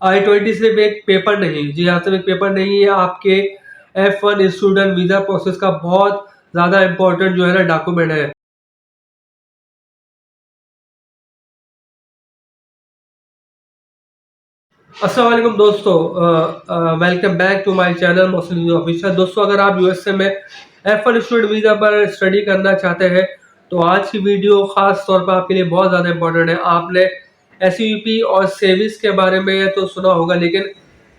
I-20 सिर्फ एक paper नहीं, जी हाँ, सिर्फ एक पेपर नहीं, ये आपके F1 स्टूडेंट वीज़ा प्रोसेस का बहुत ज़्यादा इम्पोर्टेंट जो है ना डॉक्यूमेंट है। अस्सलाम वालेकुम दोस्तों, welcome back to my channel Mohsin official. दोस्तों, अगर आप यूएसए में F1 स्टूडेंट वीज़ा पर स्टडी करना चाहते हैं तो आज की वीडियो ख़ास तौर पर आपके लिए बहुत ज़्यादा इंपॉर्टेंट है। आपने एसयूपी और सेविस के बारे में तो सुना होगा, लेकिन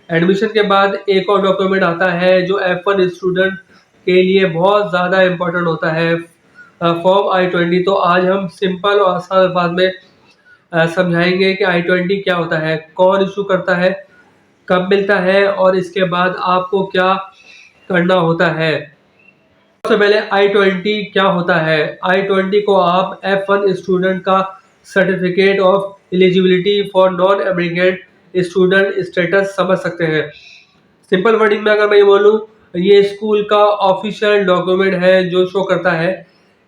एडमिशन के बाद एक और डॉक्यूमेंट आता है जो F1 स्टूडेंट के लिए बहुत ज़्यादा इम्पोर्टेंट होता है, फॉर्म I-20। तो आज हम सिंपल और आसान अल्फाज में समझाएंगे कि I-20 क्या होता है, कौन इशू करता है, कब मिलता है और इसके बाद आपको क्या करना होता है। सबसे पहले I-20 क्या होता है। I-20 को आप F1 स्टूडेंट का certificate of eligibility for non immigrant student status समझ सकते हैं। सिंपल वर्डिंग में अगर मैं ये बोलूँ, ये स्कूल का ऑफिशियल डॉक्यूमेंट है जो शो करता है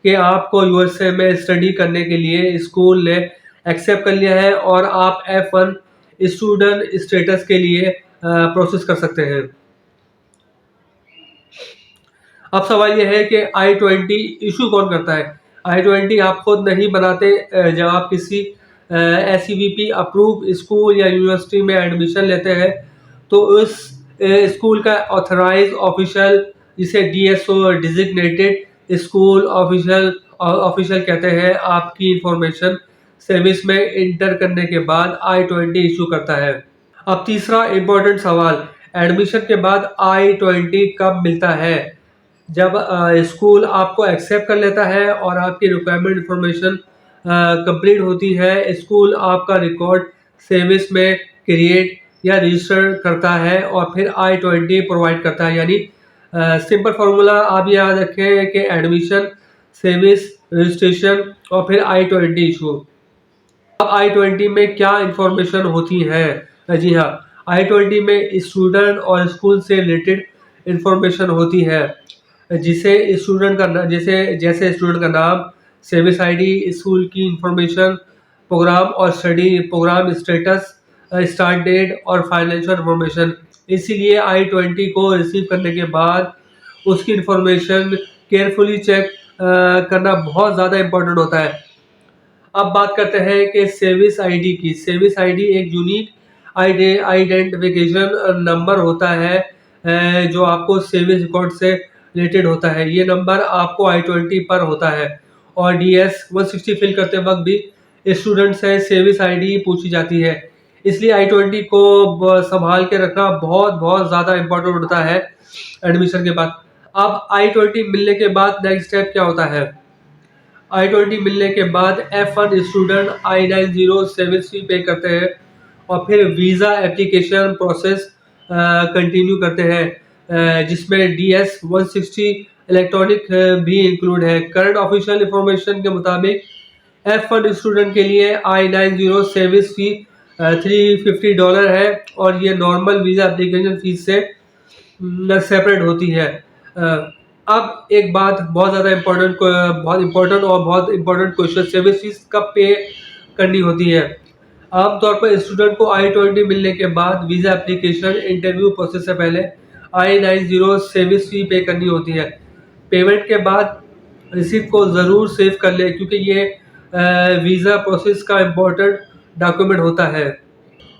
कि आपको यूएसए में स्टडी करने के लिए स्कूल ने एक्सेप्ट कर लिया है और आप F1 स्टूडेंट स्टेटस के लिए प्रोसेस कर सकते हैं। अब सवाल यह है कि I-20 इशू कौन करता है। I-20 आप खुद नहीं बनाते। जब आप किसी SEVP अप्रूव स्कूल या यूनिवर्सिटी में एडमिशन लेते हैं तो उस स्कूल का ऑथराइज ऑफिशियल, जिसे DSO designated school official official कहते हैं, आपकी इंफॉर्मेशन सर्विस में इंटर करने के बाद I-20 इशू करता है। अब तीसरा इम्पोर्टेंट सवाल, एडमिशन के बाद I-20 कब मिलता है। जब स्कूल आपको एक्सेप्ट कर लेता है और आपकी रिक्वायरमेंट इंफॉर्मेशन कंप्लीट होती है, स्कूल आपका रिकॉर्ड सर्विस में क्रिएट या रजिस्टर करता है और फिर I-20 प्रोवाइड करता है। यानी सिंपल फार्मूला आप याद रखें कि एडमिशन, सर्विस, रजिस्ट्रेशन और फिर I-20 इशू। अब I-20 में क्या इंफॉर्मेशन होती है। जी हाँ, I-20 में स्टूडेंट और स्कूल से रिलेटेड इंफॉर्मेशन होती है, जिसे स्टूडेंट का जैसे स्टूडेंट का नाम, सर्विस आईडी, स्कूल की इंफॉर्मेशन, प्रोग्राम और study program status, start date और फाइनेंशियल इंफॉर्मेशन। इसीलिए I-20 को रिसीव करने के बाद उसकी इंफॉर्मेशन केयरफुली चेक करना बहुत ज़्यादा इम्पोर्टेंट होता है। अब बात करते हैं कि सर्विस आईडी की। सर्विस आईडी एक यूनिक आइडेंटिफिकेशन नंबर होता है जो आपको सर्विस रिकॉर्ड से रिलेटेड होता है। ये नंबर आपको I-20 पर होता है और DS-160 फिल करते वक्त भी स्टूडेंट से सर्विस आईडी पूछी जाती है। इसलिए I-20 को संभाल के रखना बहुत बहुत ज़्यादा इम्पोर्टेंट होता है एडमिशन के बाद। अब I-20 मिलने के बाद नेक्स्ट स्टेप क्या होता है। I-20 मिलने के बाद F1 student I-90 service fee पे करते हैं और फिर वीज़ा एप्लीकेशन प्रोसेस कंटिन्यू करते हैं, जिसमें DS-160 इलेक्ट्रॉनिक भी इंक्लूड है। करंट ऑफिशियल इंफॉर्मेशन के मुताबिक F1 स्टूडेंट के लिए I-90 सर्विस फी $350 है और ये नॉर्मल वीज़ा एप्लीकेशन फीस से सेपरेट होती है। अब एक बात बहुत ज़्यादा बहुत इम्पोर्टेंट क्वेश्चन, सर्विस फीस कब पे करनी होती है। आमतौर पर स्टूडेंट को I-20 मिलने के बाद वीज़ा एप्लीकेशन इंटरव्यू प्रोसेस से पहले I-90 सर्विस फी पे करनी होती है। पेमेंट के बाद रिसीप्ट को ज़रूर सेव कर लें, क्योंकि ये वीज़ा प्रोसेस का इम्पोर्टेंट डॉक्यूमेंट होता है।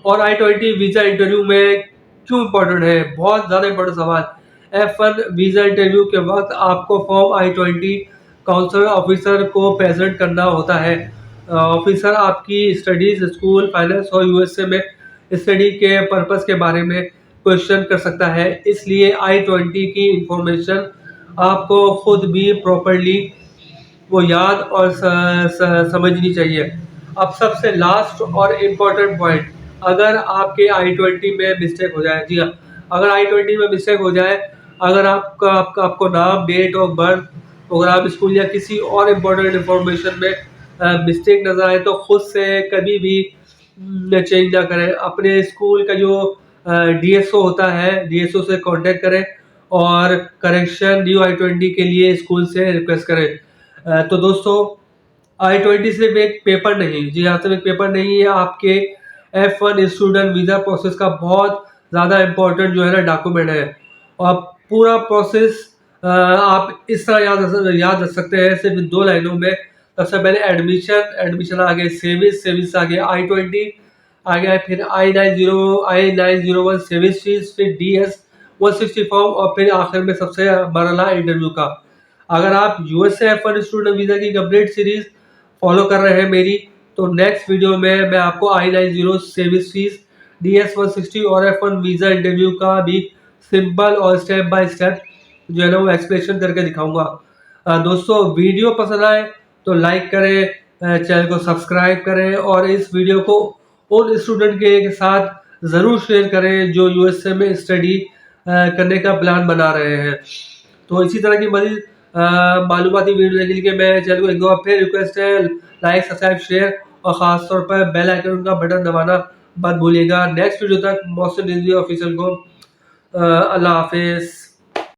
और I-20 वीज़ा इंटरव्यू में क्यों इम्पोर्टेंट है, बहुत ज़्यादा इम्पोर्टेंट सवाल। F1 वीज़ा इंटरव्यू के वक्त आपको फॉर्म I-20 काउंसलर ऑफिसर को प्रेजेंट करना होता है। ऑफिसर आपकी स्टडीज़, स्कूल, फाइनेंस और यूएसए में स्टडी के पर्पस के बारे में क्वेश्चन कर सकता है। इसलिए I-20 की इंफॉर्मेशन आपको खुद भी प्रॉपरली वो याद और समझनी चाहिए। अब सबसे लास्ट और इम्पोर्टेंट पॉइंट, अगर आपके I-20 में मिस्टेक हो जाए, जी हाँ, अगर I-20 में मिस्टेक हो जाए, अगर आपको नाम, date of birth, program, school या किसी और इम्पोर्टेंट इंफॉर्मेशन में मिस्टेक नज़र आए तो खुद से कभी भी चेंज ना करें। अपने स्कूल का जो DSO होता है, DSO से कांटेक्ट करें और करेक्शन न्यू I-20 के लिए स्कूल से रिक्वेस्ट करें। तो दोस्तों, I-20 सिर्फ एक पेपर नहीं, जी हाँ, सिर्फ एक पेपर नहीं, है आपके F1 स्टूडेंट वीज़ा प्रोसेस का बहुत ज़्यादा इम्पोर्टेंट जो है ना डॉक्यूमेंट है। और पूरा प्रोसेस आप इस तरह याद रख सकते हैं सिर्फ 2 लाइनों में। सबसे पहले एडमिशन आगे सर्विस आगे I-20 आ गया, फिर I-901 सर्विस फीस, फिर DS 160 फॉर्म और फिर आखिर में सबसे मरला इंटरव्यू का। अगर आप यूएसए F1 स्टूडेंट वीज़ा की कंप्लीट सीरीज फॉलो कर रहे हैं मेरी, तो नेक्स्ट वीडियो में मैं आपको I-90 सर्विस फीस, DS 160 और F1 वीज़ा इंटरव्यू का भी सिंपल और स्टेप बाय स्टेप जो है ना वो एक्सप्लेनेशन करके दिखाऊंगा। दोस्तों वीडियो पसंद आए तो लाइक करें, चैनल को सब्सक्राइब करें और इस वीडियो को उन स्टूडेंट के साथ ज़रूर शेयर करें जो यूएसए में स्टडी करने का प्लान बना रहे हैं। तो इसी तरह की मज़ीद मालूमाती वीडियो देखने के लिए मैं चैनल को एक बार फिर रिक्वेस्ट है, लाइक सब्सक्राइब शेयर और ख़ास तौर पर बेल आइकन का बटन दबाना मत भूलिएगा। नेक्स्ट वीडियो तक मोहसिन रिजवी ऑफिशियल को अल्लाह हाफिज़।